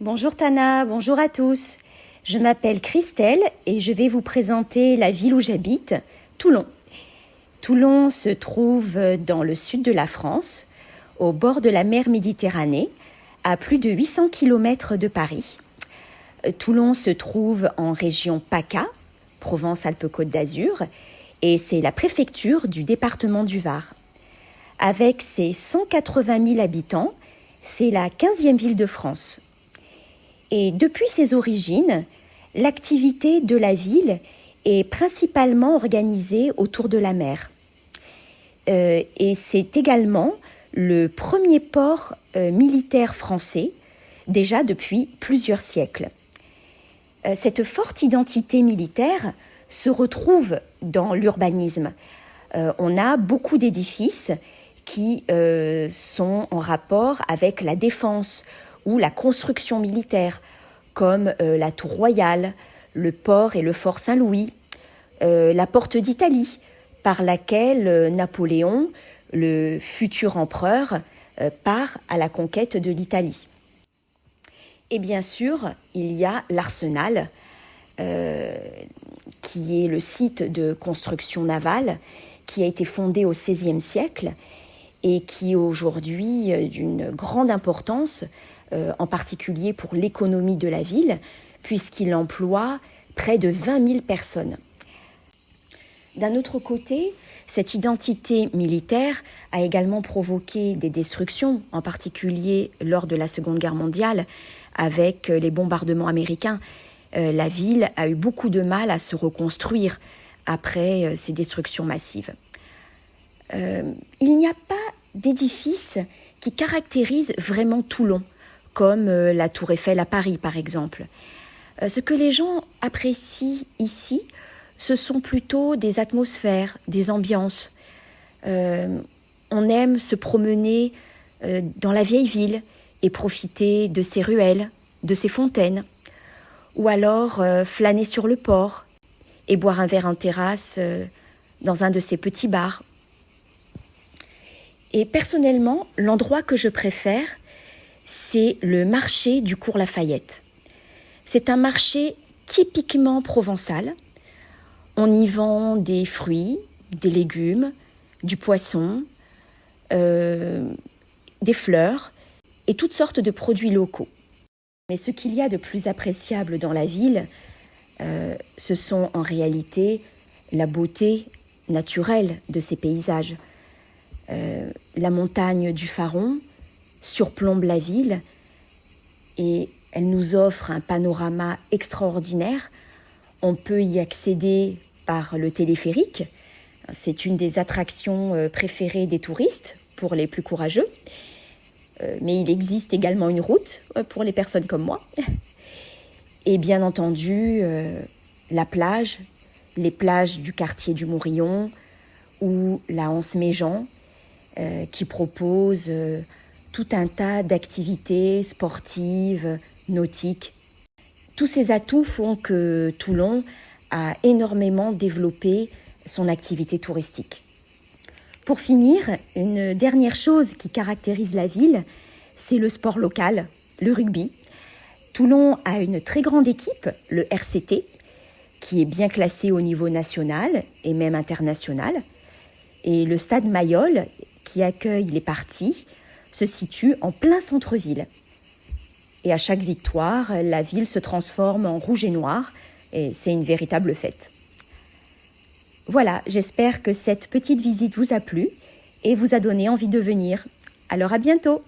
Bonjour Tana, bonjour à tous. Je m'appelle Christelle et je vais vous présenter la ville où j'habite, Toulon. Toulon se trouve dans le sud de la France, au bord de la mer Méditerranée, à plus de 800 km de Paris. Toulon se trouve en région PACA, Provence-Alpes-Côte d'Azur, et c'est la préfecture du département du Var. Avec ses 180 000 habitants, c'est la 15e ville de France. Et depuis ses origines, l'activité de la ville est principalement organisée autour de la mer. Et c'est également le premier port militaire français, déjà depuis plusieurs siècles. Cette forte identité militaire se retrouve dans l'urbanisme. On a beaucoup d'édifices qui sont en rapport avec la défense ou la construction militaire, comme la Tour Royale, le port et le fort Saint-Louis, la porte d'Italie, par laquelle Napoléon, le futur empereur, part à la conquête de l'Italie. Et bien sûr, il y a l'Arsenal, qui est le site de construction navale, qui a été fondé au XVIe siècle et qui est aujourd'hui d'une grande importance, en particulier pour l'économie de la ville, puisqu'il emploie près de 20 000 personnes. D'un autre côté, cette identité militaire a également provoqué des destructions, en particulier lors de la Seconde Guerre mondiale, avec les bombardements américains. La ville a eu beaucoup de mal à se reconstruire après ces destructions massives. Il n'y a pas d'édifice qui caractérise vraiment Toulon, comme la Tour Eiffel à Paris, par exemple. Ce que les gens apprécient ici, ce sont plutôt des atmosphères, des ambiances. On aime se promener dans la vieille ville et profiter de ses ruelles, de ses fontaines, ou alors flâner sur le port et boire un verre en terrasse dans un de ces petits bars. Et personnellement, l'endroit que je préfère, c'est le marché du Cours Lafayette. C'est un marché typiquement provençal. On y vend des fruits, des légumes, du poisson, des fleurs et toutes sortes de produits locaux. Mais ce qu'il y a de plus appréciable dans la ville, ce sont en réalité la beauté naturelle de ces paysages. La montagne du Faron surplombe la ville et elle nous offre un panorama extraordinaire. On peut y accéder par le téléphérique. C'est une des attractions préférées des touristes pour les plus courageux. Mais il existe également une route pour les personnes comme moi. Et bien entendu, la plage, les plages du quartier du Mourillon ou la Anse-Méjean, qui propose tout un tas d'activités sportives, nautiques. Tous ces atouts font que Toulon a énormément développé son activité touristique. Pour finir, une dernière chose qui caractérise la ville, c'est le sport local, le rugby. Toulon a une très grande équipe, le RCT, qui est bien classé au niveau national et même international. Et le stade Mayol, qui accueille les parties, se situe en plein centre-ville. Et à chaque victoire, la ville se transforme en rouge et noir, et c'est une véritable fête. Voilà, j'espère que cette petite visite vous a plu et vous a donné envie de venir. Alors à bientôt!